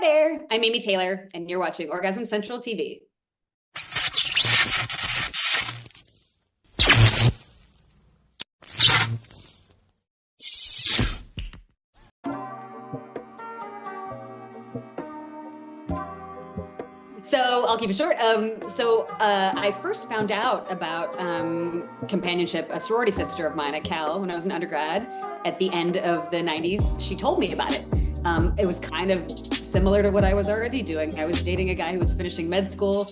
there, I'm Amy Taylor, and you're watching Orgasm Central TV. So I'll keep it short. I first found out about companionship. A sorority sister of mine at Cal when I was an undergrad at the end of the 90s. She told me about it. It was kind of similar to what I was already doing. I was dating a guy who was finishing med school.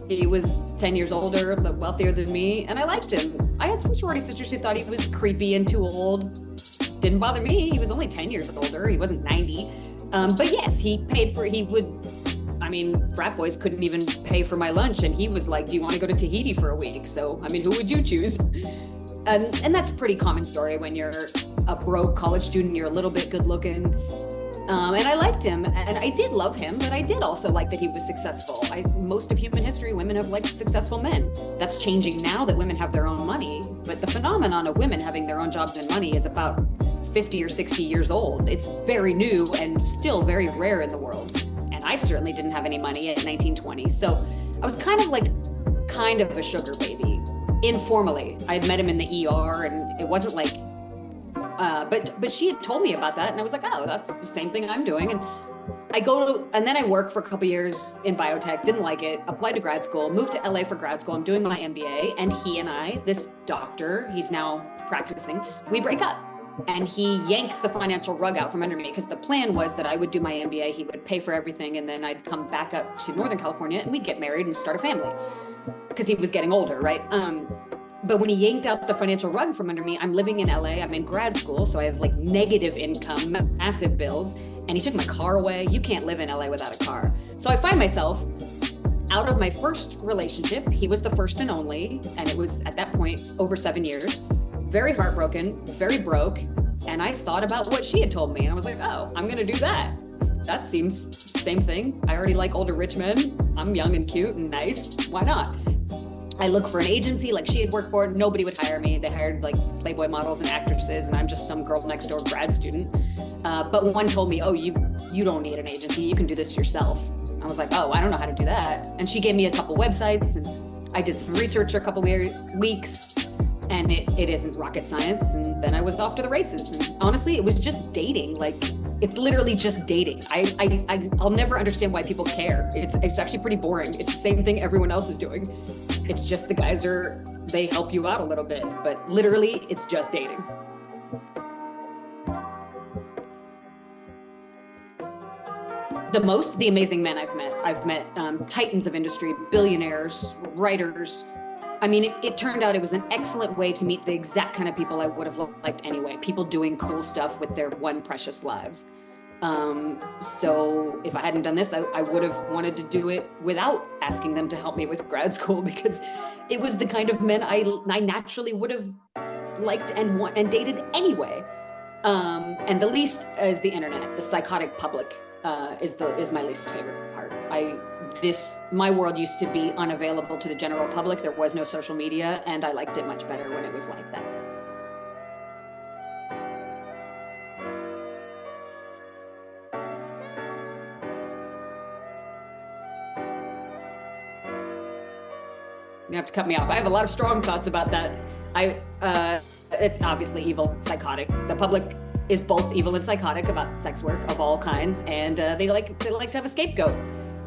He was 10 years older, but wealthier than me, and I liked him. I had some sorority sisters who thought he was creepy and too old. Didn't bother me. He was only 10 years older. He wasn't 90. But yes, frat boys couldn't even pay for my lunch, and he was like, do you want to go to Tahiti for a week? So, who would you choose? And that's a pretty common story when you're a broke college student, you're a little bit good looking. And I liked him, and I did love him, but I did also like that he was successful. Most of human history, women have liked successful men. That's changing now that women have their own money, but the phenomenon of women having their own jobs and money is about 50 or 60 years old. It's very new and still very rare in the world. And I certainly didn't have any money at 1920. So I was kind of a sugar baby, informally. I had met him in the ER, and it wasn't like, but she had told me about that, and I was like, oh, that's the same thing I'm doing. And then I worked for a couple years in biotech, didn't like it, applied to grad school, moved to LA for grad school. I'm doing my MBA, and he and I, this doctor, he's now practicing, we break up. And he yanks the financial rug out from under me, because the plan was that I would do my MBA, he would pay for everything, and then I'd come back up to Northern California and we'd get married and start a family, because he was getting older, right? But when he yanked out the financial rug from under me, I'm living in LA, I'm in grad school, so I have like negative income, massive bills, and he took my car away. You can't live in LA without a car. So I find myself out of my first relationship. He was the first and only, and it was at that point over 7 years. Very heartbroken, very broke. And I thought about what she had told me, and I was like, oh, I'm gonna do that. That seems same thing. I already like older rich men. I'm young and cute and nice. Why not? I look for an agency like she had worked for. Nobody would hire me. They hired like Playboy models and actresses, and I'm just some girl next door grad student. But one told me, oh, you don't need an agency. You can do this yourself. I was like, oh, I don't know how to do that. And she gave me a couple websites, and I did some research for a couple weeks. And it isn't rocket science. And then I was off to the races. And honestly, it was just dating. Like, it's literally just dating. I'll never understand why people care. It's actually pretty boring. It's the same thing everyone else is doing. It's just the guys they help you out a little bit, but literally it's just dating. The amazing men I've met titans of industry, billionaires, writers. It turned out it was an excellent way to meet the exact kind of people I would have liked anyway. People doing cool stuff with their one precious lives. So if I hadn't done this, I would have wanted to do it without asking them to help me with grad school, because it was the kind of men I naturally would have liked and dated anyway. And the least is the internet. The psychotic public is my least favorite part. My world used to be unavailable to the general public. There was no social media, and I liked it much better when it was like that. You have to cut me off. I have a lot of strong thoughts about that. It's obviously evil, psychotic. The public is both evil and psychotic about sex work of all kinds, and they like to have a scapegoat.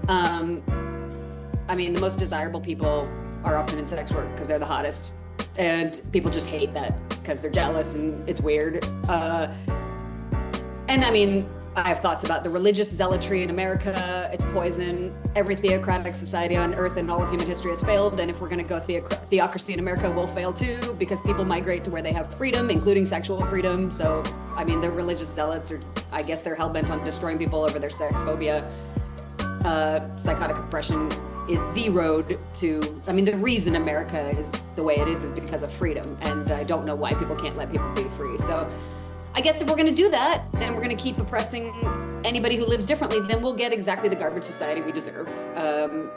The most desirable people are often in sex work because they're the hottest, and people just hate that because they're jealous and it's weird. I have thoughts about the religious zealotry in America. It's poison. Every theocratic society on earth in all of human history has failed. And if we're going to go theocracy in America, we'll fail too, because people migrate to where they have freedom, including sexual freedom. So, the religious zealots I guess they're hell-bent on destroying people over their sex phobia. Psychotic oppression is the road to, the reason America is the way it is because of freedom. And I don't know why people can't let people be free. So I guess if we're going to do that, and we're going to keep oppressing anybody who lives differently, then we'll get exactly the garbage society we deserve.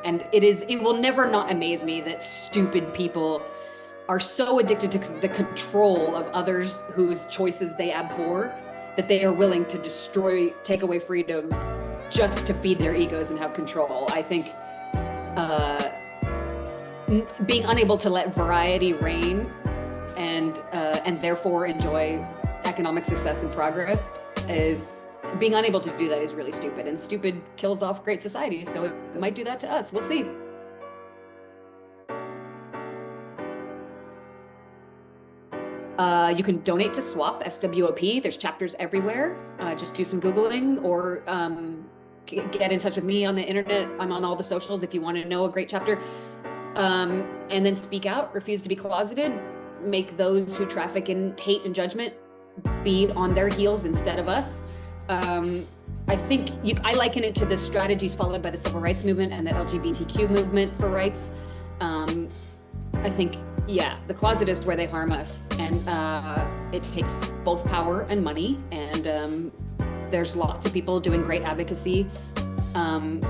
And it will never not amaze me that stupid people are so addicted to the control of others whose choices they abhor that they are willing to take away freedom just to feed their egos and have control. I think being unable to let variety reign and therefore enjoy economic success and progress is being unable to do that is really stupid, and stupid kills off great society. So it might do that to us. We'll see. You can donate to SWAP, SWOP. There's chapters everywhere. Just do some Googling or get in touch with me on the internet. I'm on all the socials if you want to know a great chapter. And then speak out, refuse to be closeted, make those who traffic in hate and judgment be on their heels instead of us. I think I liken it to the strategies followed by the civil rights movement and the LGBTQ movement for rights. I think, yeah, the closet is where they harm us, and it takes both power and money, and there's lots of people doing great advocacy. I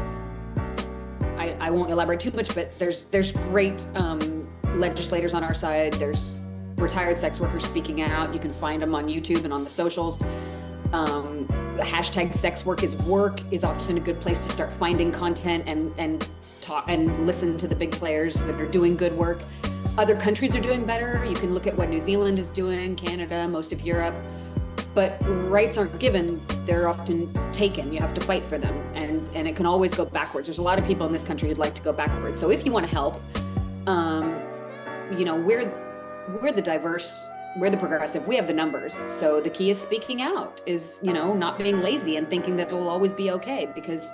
won't elaborate too much, but there's great legislators on our side. There's retired sex workers speaking out. You can find them on YouTube and on the socials. Hashtag sex work is work is often a good place to start finding content and talk and listen to the big players that are doing good work. Other countries are doing better. You can look at what New Zealand is doing, Canada, most of Europe. But rights aren't given, they're often taken. You have to fight for them, and it can always go backwards. There's a lot of people in this country who'd like to go backwards. So if you want to help, we're the diverse, we're the progressive, we have the numbers. So the key is speaking out, is, not being lazy and thinking that it'll always be okay, because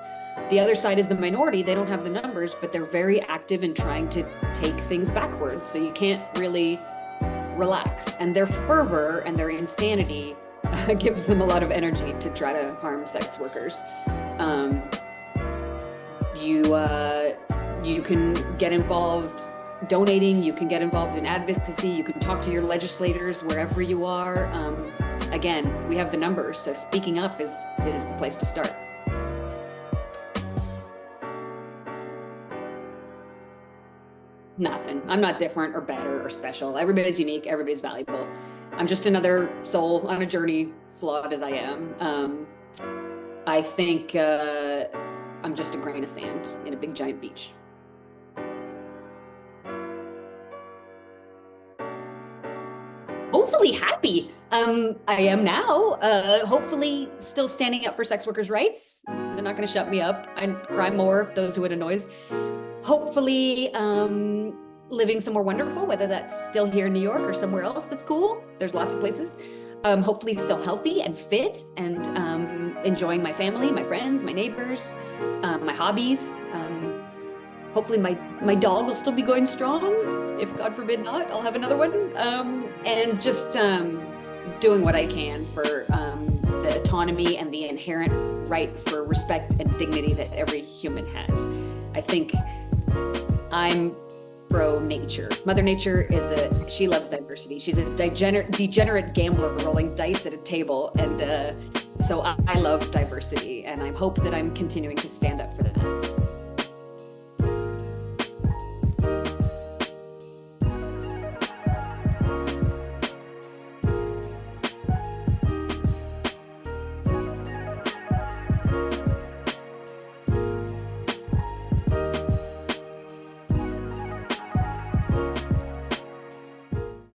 the other side is the minority. They don't have the numbers, but they're very active in trying to take things backwards. So you can't really relax, and their fervor and their insanity gives them a lot of energy to try to harm sex workers. You can get involved donating, you can get involved in advocacy, you can talk to your legislators wherever you are. Again, we have the numbers, so speaking up is the place to start. Nothing. I'm not different or better or special. Everybody's unique, everybody's valuable. I'm just another soul on a journey, flawed as I am. I think I'm just a grain of sand in a big giant beach. Hopefully happy. I am now. Hopefully still standing up for sex workers' rights. They're not going to shut me up. I cry more, those who it annoys. Hopefully living somewhere wonderful, whether that's still here in New York or somewhere else that's cool. There's lots of places. Hopefully still healthy and fit, and enjoying my family, my friends, my neighbors, my hobbies. Hopefully my dog will still be going strong. If God forbid not, I'll have another one. And just doing what I can for the autonomy and the inherent right for respect and dignity that every human has. I think I'm pro-nature. Mother Nature she loves diversity. She's a degenerate gambler rolling dice at a table. And so I love diversity, and I hope that I'm continuing to stand up for that.